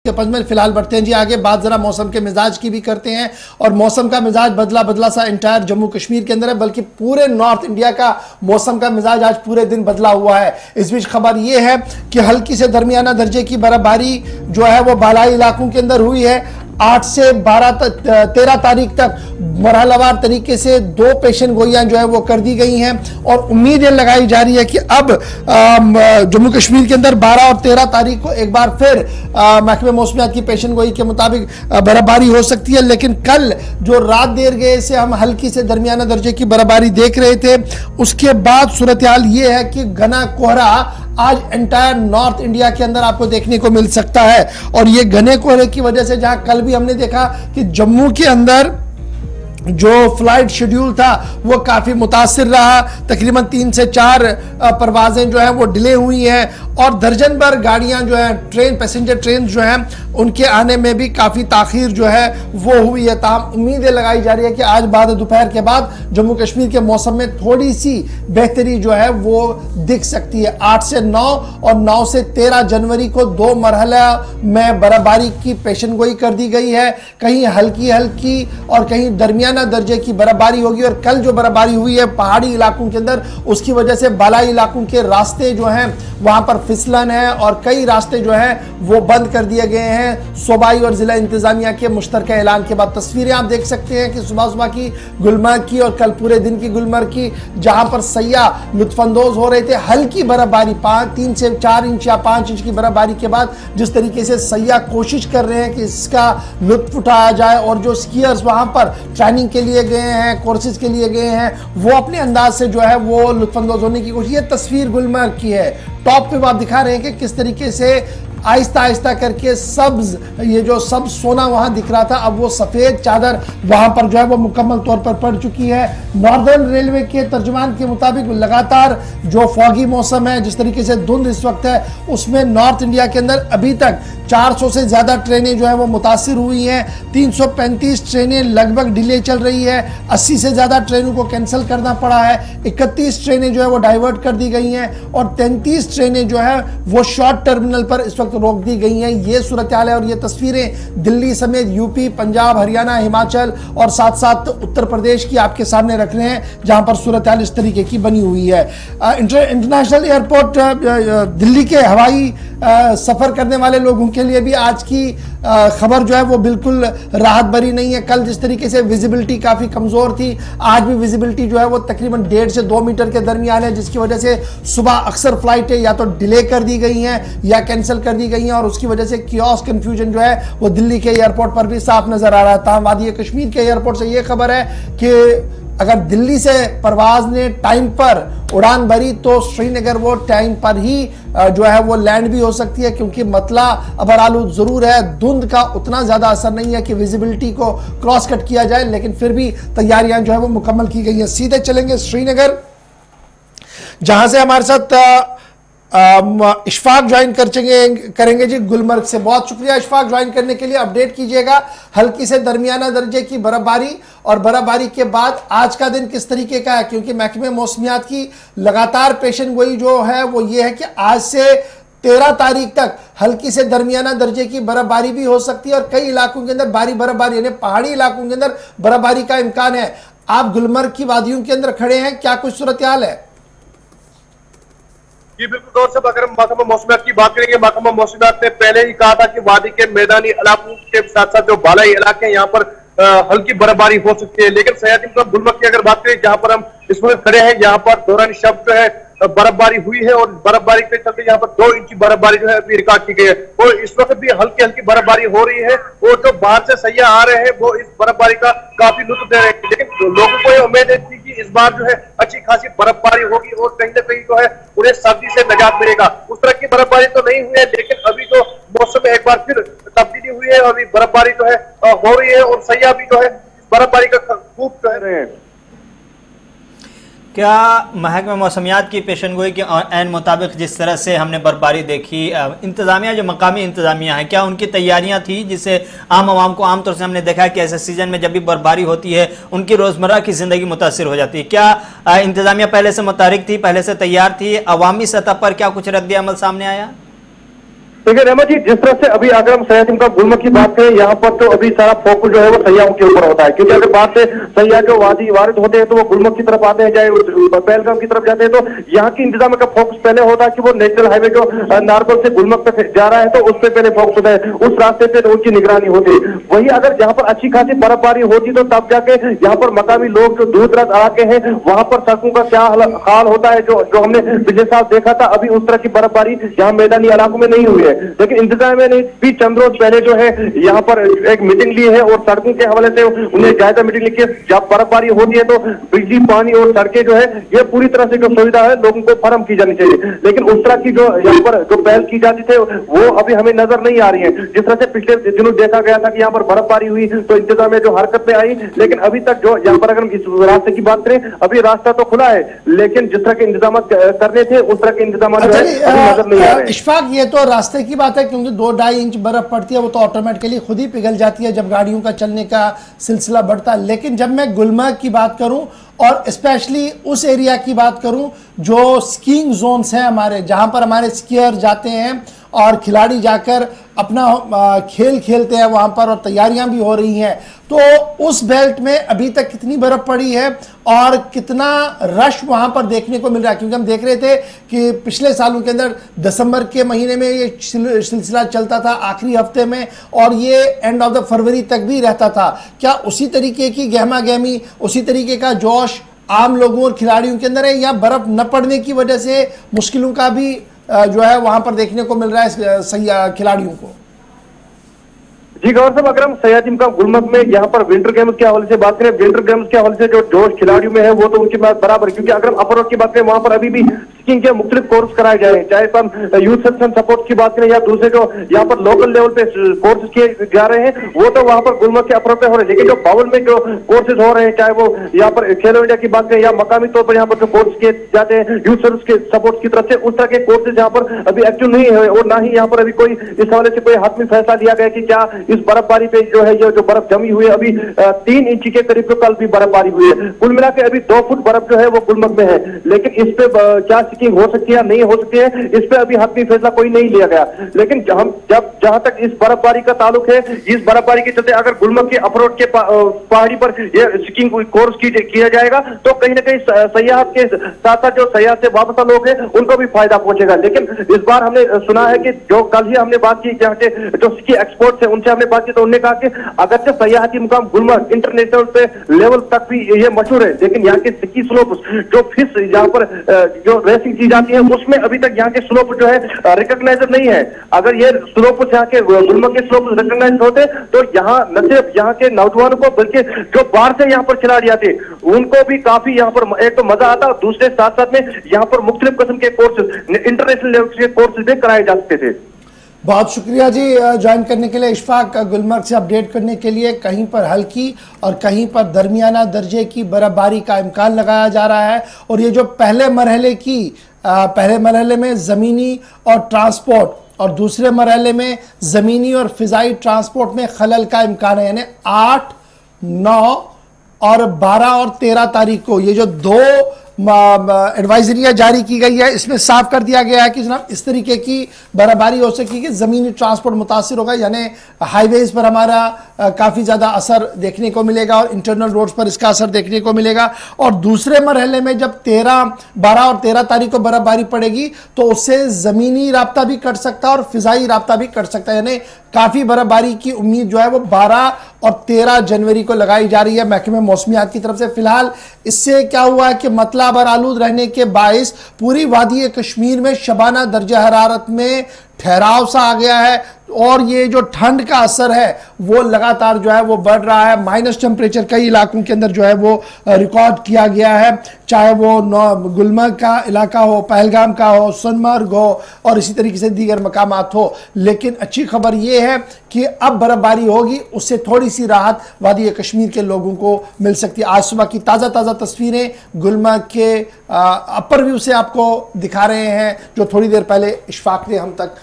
के पंच में फिलहाल बढ़ते हैं जी आगे। बात जरा मौसम के मिजाज की भी करते हैं और मौसम का मिजाज बदला बदला सा इंटायर जम्मू कश्मीर के अंदर है, बल्कि पूरे नॉर्थ इंडिया का मौसम का मिजाज आज पूरे दिन बदला हुआ है। इस बीच खबर यह है कि हल्की से दरमियाना दर्जे की बर्फबारी जो है वो बालाई इलाकों के अंदर हुई है। 8 से 13 तारीख तक मरहलावार तरीके से 2 पेशन गोइयां जो है वो कर दी गई हैं और उम्मीद ये लगाई जा रही है कि अब जम्मू कश्मीर के अंदर 12 और 13 तारीख को एक बार फिर महकमे मौसमियात की पेशन गोई के मुताबिक बर्फबारी हो सकती है। लेकिन कल जो रात देर गए से हम हल्की से दरमियाना दर्जे की बर्फबारी देख रहे थे, उसके बाद सूरत हाल ये है कि घना कोहरा आज एंटायर नॉर्थ इंडिया के अंदर आपको देखने को मिल सकता है। और ये घने कोहरे की वजह से जहां कल भी हमने देखा कि जम्मू के अंदर जो फ्लाइट शेड्यूल था वो काफी मुतासिर रहा, तकरीबन 3 से 4 परवाजें जो हैं वो डिले हुई हैं और दर्जन भर गाड़ियां जो हैं ट्रेन पैसेंजर ट्रेन जो हैं उनके आने में भी काफी ताखीर जो है वो हुई है। ताहम उम्मीदें लगाई जा रही है कि आज बाद दोपहर के बाद जम्मू कश्मीर के मौसम में थोड़ी सी बेहतरी जो है वो दिख सकती है। 8 से 9 और 9 से 13 जनवरी को 2 मरहला में बर्फबारी की पेशन गोई कर दी गई है। कहीं हल्की हल्की और कहीं दरमियाना दर्जे की बर्फबारी होगी और कल जो बर्फबारी हुई है पहाड़ी इलाकों के अंदर, उसकी वजह से बालाई इलाकों के रास्ते जो हैं वहां पर फिसलन है और कई रास्ते जो हैं वो बंद कर दिए गए हैं। सूबाई और जिला इंतजामिया के मुश्तरका ऐलान के बाद तस्वीरें आप देख सकते हैं कि सुबह सुबह की गुलमर्ग की और कल पूरे दिन की गुलमर्ग की, जहां पर सयाह लुत्फानंदोज हो रहे थे। हल्की बर्फबारी 3 से 4 इंच या 5 इंच की बर्फबारी के बाद जिस तरीके से सयाह कोशिश कर रहे हैं कि इसका लुत्फ उठाया जाए और जो स्कीयर्स वहां पर ट्रेनिंग के लिए गए हैं, कोर्सेज के लिए गए हैं, वो अपने अंदाज से जो है वो लुत्फानंदोज होने की कोशिश। ये तस्वीर गुलमर्ग की है, टॉप पे आप दिखा रहे हैं कि किस तरीके से आहिस्ता आहिस्ता करके सब्ज, ये जो सब्ज सोना वहां दिख रहा था, अब वो सफेद चादर वहां पर जो है वो मुकम्मल तौर पर पड़ चुकी है। नॉर्दर्न रेलवे के तर्जुमान के मुताबिक लगातार जो फॉगी मौसम है, जिस तरीके से धुंध इस वक्त है, उसमें नॉर्थ इंडिया के अंदर अभी तक 400 से ज्यादा ट्रेनें जो है वो मुतासिर हुई हैं। 335 ट्रेनें लगभग डिले चल रही है, 80 से ज्यादा ट्रेनों को कैंसिल करना पड़ा है, 31 ट्रेनें जो है वो डाइवर्ट कर दी गई हैं और 33 ट्रेनें जो है वो शॉर्ट टर्मिनल पर इस वक्त रोक दी गई हैं। ये सूरत हाल है और ये तस्वीरें दिल्ली समेत यूपी, पंजाब, हरियाणा, हिमाचल और साथ साथ उत्तर प्रदेश की आपके सामने रख रहे हैं, जहां पर सूरत हाल इस तरीके की बनी हुई है। इंटरनेशनल एयरपोर्ट दिल्ली के हवाई सफर करने वाले लोगों के लिए भी आज की खबर जो है वो बिल्कुल राहत भरी नहीं है। कल जिस तरीके से विजिबिलिटी काफी कमजोर थी, आज भी विजिबिलिटी जो है वो तकरीबन 1.5 से 2 मीटर के दरमियान है, जिसकी वजह से सुबह अक्सर फ्लाइटें या तो डिले कर दी गई हैं या कैंसिल कर दी गई हैं और उसकी वजह से कियोस्क कंफ्यूजन जो है वो दिल्ली के एयरपोर्ट पर भी साफ नजर आ रहा था। वादी कश्मीर के एयरपोर्ट से ये खबर है कि अगर दिल्ली से परवाज ने टाइम पर उड़ान भरी तो श्रीनगर वो टाइम पर ही जो है वो लैंड भी हो सकती है, क्योंकि मतला अबरालूद जरूर है, धुंध का उतना ज्यादा असर नहीं है कि विजिबिलिटी को क्रॉस कट किया जाए, लेकिन फिर भी तैयारियां जो है वो मुकम्मल की गई हैं। सीधे चलेंगे श्रीनगर, जहां से हमारे साथ इशफाक ज्वाइन करेंगे जी गुलमर्ग से। बहुत शुक्रिया इशफाक ज्वाइन करने के लिए। अपडेट कीजिएगा हल्की से दरमियाना दर्जे की बर्फबारी और बर्फबारी के बाद आज का दिन किस तरीके का है, क्योंकि महकमे मौसमियात की लगातार पेशन गोई जो है वो ये है कि आज से 13 तारीख तक हल्की से दरमियाना दर्जे की बर्फबारी भी हो सकती है और कई इलाकों के अंदर भारी बर्फबारी यानी पहाड़ी इलाकों के अंदर बर्फबारी का इम्कान है। आप गुलमर्ग की वादियों के अंदर खड़े हैं, क्या कुछ सूरत हाल है? जी बिल्कुल तौर से अगर महकमा मौसमियात की बात करेंगे, महकमा मौसमियात ने पहले ही कहा था कि वादी के मैदानी इलाकों के साथ साथ जो बालाई इलाके हैं यहाँ पर हल्की बर्फबारी हो सकती है। लेकिन सयाती गुलमर्ग की अगर बात करें, जहां पर हम इस वक्त खड़े हैं, यहाँ पर दौरान शब जो है बर्फबारी हुई है और बर्फबारी के चलते यहाँ पर 2 इंच की बर्फबारी जो है अभी रिकॉर्ड की गई है और इस वक्त भी हल्की हल्की बर्फबारी हो रही है और जो बाहर से सयाह आ रहे हैं वो इस बर्फबारी का काफी लुत्फ दे रहे हैं। लेकिन लोगों को ये उम्मीद थी कि इस बार जो है अच्छी खासी बर्फबारी होगी और कहीं ना कहीं जो है उन्हें सर्दी से निजात मिलेगा। उस तरह की बर्फबारी तो नहीं हुई है, लेकिन अभी जो मौसम में एक बार फिर तब्दीली हुई है, अभी बर्फबारी जो है हो रही है और सयाह भी जो है बर्फबारी का खूब कह रहे हैं। क्या महकमा मौसमियात की पेशनगोई के ऐन मुताबिक जिस तरह से हमने बर्फबारी देखी, इंतज़ामिया जो मकामी इंतज़ामिया है, क्या उनकी तैयारियां थी जिससे आम आवाम को आमतौर से हमने देखा है कि ऐसे सीजन में जब भी बर्फबारी होती है उनकी रोज़मर्रा की ज़िंदगी मुतासिर हो जाती है? क्या इंतज़ामिया पहले से मुतहरिक थी, पहले से तैयार थी? अवामी सतह पर क्या कुछ रद्द अमल सामने आया? देखिए रहमा जी, जिस तरह से अभी अगर हम सयाह टिमका गुलमर्ग की बात करें, यहाँ पर तो अभी सारा फोकस जो है वो सयाहों के ऊपर होता है, क्योंकि अगर बात से सयाह जो वारिद होते हैं तो वो गुलमर्ग की तरफ आते हैं, चाहे पहलगाम की तरफ जाते हैं, तो यहाँ की इंतजाम का फोकस पहले होता है कि वो नेशनल हाईवे जो नारगोल से गुलमर्ग तक जा रहा है तो उस पर पहले फोकस होता है, उस रास्ते पे उनकी निगरानी होती है। वही अगर यहाँ पर अच्छी खासी बर्फबारी होती तो तब जाके यहाँ पर मकामी लोग जो दूर दराज इलाके हैं वहां पर सड़कों का क्या हाल होता है, जो हमने पिछले साल देखा था। अभी उस तरह की बर्फबारी यहाँ मैदानी इलाकों में नहीं हुई है, लेकिन इंतजामिया ने भी चंद रोज पहले जो है यहाँ पर एक मीटिंग ली है और सड़कों के हवाले से उन्हें जायजा मीटिंग लिखी है। जब बर्फबारी होती है तो बिजली, पानी और सड़कें जो है ये पूरी तरह से जो सुविधा है लोगों को फराहम की जानी चाहिए, लेकिन उस तरह की जो यहाँ पर जो पहल की जाती थी वो अभी हमें नजर नहीं आ रही है। जिस तरह से पिछले दिनों देखा गया था कि यहाँ पर बर्फबारी हुई तो इंतजामिया जो हरकत में आई, लेकिन अभी तक जो यहाँ पर अगर हम इस रास्ते की बात करें, अभी रास्ता तो खुला है, लेकिन जिस तरह के इंतजाम करने थे उस तरह के इंतजाम नजर नहीं आ रहे। इशफाक, ये तो रास्ते की बात है, क्योंकि 2-2.5 इंच बर्फ पड़ती है वो तो ऑटोमेटिकली खुद ही पिघल जाती है जब गाड़ियों का चलने का सिलसिला बढ़ता है। लेकिन जब मैं गुलमर्ग की बात करूं और स्पेशली उस एरिया की बात करूं जो स्कीइंग जोन्स हैं हमारे, जहां पर हमारे स्कीयर जाते हैं और खिलाड़ी जाकर अपना खेल खेलते हैं वहां पर और तैयारियां भी हो रही हैं, तो उस बेल्ट में अभी तक कितनी बर्फ पड़ी है और कितना रश वहां पर देखने को मिल रहा है? क्योंकि हम देख रहे थे कि पिछले सालों के अंदर दिसंबर के महीने में ये सिलसिला चलता था, आखिरी हफ्ते में, और ये एंड ऑफ द फरवरी तक भी रहता था। क्या उसी तरीके की गहमा गहमी, उसी तरीके का जोश आम लोगों और खिलाड़ियों के अंदर है, या बर्फ न पड़ने की वजह से मुश्किलों का भी जो है वहां पर देखने को मिल रहा है खिलाड़ियों को? जी गौर साहब, अगर हम सयाह टिमका गुलमर्ग में यहाँ पर विंटर गेम्स के हवाले से बात करें, विंटर गेम्स के हवाले से जो जोश खिलाड़ियों में है वो तो उनकी बात बराबर, क्योंकि अगर हम अपर रोड की बात करें वहां पर अभी भी स्कीइंग के मुख्तलिफ कोर्स कराए जा रहे हैं, चाहे हम यूथ सेक्शन सपोर्ट की बात करें या दूसरे जो यहाँ पर लोकल लेवल पे कोर्स किए जा रहे हैं वो तो वहां पर गुलमर्ग के अपर पे हो रहे हैं, लेकिन जो बाउल में जो कोर्सेज हो रहे हैं, चाहे वो यहाँ पर खेलो इंडिया की बात करें या मकामी तौर पर यहाँ पर जो कोर्स किए जाते हैं यूथ सर्विस के सपोर्ट की तरफ से, उस तरह के कोर्सेज यहाँ पर अभी एक्टिव नहीं है और ना ही यहाँ पर अभी कोई इस हवाले से कोई हाथमी फैसला लिया गया कि क्या इस बर्फबारी पे जो है ये जो बर्फ जमी हुई है, अभी 3 इंच के करीब तो कल भी बर्फबारी हुई है। कुल मिला के अभी 2 फुट बर्फ जो है वो गुलमर्ग में है, लेकिन इस पे क्या स्कीइंग हो सकती है नहीं हो सकती है, इस पे अभी हाथमी फैसला कोई नहीं लिया गया। लेकिन हम जहां तक इस बर्फबारी का ताल्लुक है, इस बर्फबारी के चलते अगर गुलमर्ग के अफरोड के पहाड़ी पर यह स्कीइंग कोर्स किया जाएगा तो कहीं ना कहीं सयाहत के साथ साथ जो सयाह से वापस लोग हैं उनको भी फायदा पहुंचेगा। लेकिन इस बार हमने सुना है कि जो कल ही हमने बात की जहाँ के जो स्की एक्सपर्ट्स है उनसे हमने बात की तो उन्होंने कहा कि अगरचे सयाहती मुकाम गुलमर्ग इंटरनेशनल पे लेवल तक भी ये मशहूर है, लेकिन यहाँ के स्की स्लोप जो फिस यहाँ पर जो रेसिंग की जाती है उसमें अभी तक यहाँ के स्लोप जो है रिकॉग्नाइज नहीं है। अगर ये स्लोप यहाँ के गुलमर्ग के स्लोप रिकॉग्नाइज होते तो यहाँ न सिर्फ यहाँ के नौजवानों को बल्कि जो बाहर से यहाँ पर खिलाड़ी आते उनको भी काफी यहाँ पर एक तो मजा आता, दूसरे साथ साथ में यहाँ पर मुख्तलिफ किस्म के कोर्सेज इंटरनेशनल लेवल के कोर्सेज भी कराए जा सकते थे। बहुत शुक्रिया जी ज्वाइन करने के लिए। इशफाक, गुलमर्ग से अपडेट करने के लिए कहीं पर हल्की और कहीं पर दरमियाना दर्जे की बर्फबारी का इम्कान लगाया जा रहा है, और ये जो पहले मरहले में ज़मीनी और ट्रांसपोर्ट और दूसरे मरहले में ज़मीनी और फ़िज़ाई ट्रांसपोर्ट में खलल का इम्कान है, यानी 8, 9 और 12 और 13 तारीख को ये जो 2 एडवाइजरियां जारी की गई है, इसमें साफ कर दिया गया है कि जनाब इस तरीके की बर्फबारी हो सकेगी, ज़मीनी ट्रांसपोर्ट मुतासिर होगा, यानी हाईवेज पर हमारा काफ़ी ज़्यादा असर देखने को मिलेगा और इंटरनल रोड्स पर इसका असर देखने को मिलेगा। और दूसरे मरहले में जब 12 और 13 तारीख को बर्फबारी पड़ेगी तो उससे ज़मीनी राब्ता भी कट सकता है और फ़िज़ाई राब्ता भी कट सकता है, यानी काफ़ी बर्फबारी की उम्मीद जो है वो 12 और 13 जनवरी को लगाई जा रही है महकमे मौसमियात की तरफ से। फिलहाल इससे क्या हुआ है कि मतला बर आलूद रहने के बाइस पूरी वादी कश्मीर में शबाना दर्जा हरारत में ठहराव सा आ गया है और ये जो ठंड का असर है वो लगातार जो है वो बढ़ रहा है। माइनस टेम्परेचर कई इलाकों के अंदर जो है वो रिकॉर्ड किया गया है, चाहे वो गुलमर्ग का इलाका हो, पहलगाम का हो, सोनमर्ग हो और इसी तरीके से दीगर मकामात हो। लेकिन अच्छी खबर ये है कि अब बर्फबारी होगी, उससे थोड़ी सी राहत वादी कश्मीर के लोगों को मिल सकती है। आज सुबह की ताज़ा तस्वीरें गुलमर्ग के अपर व्यू से आपको दिखा रहे हैं, जो थोड़ी देर पहले इशफाक ने हम तक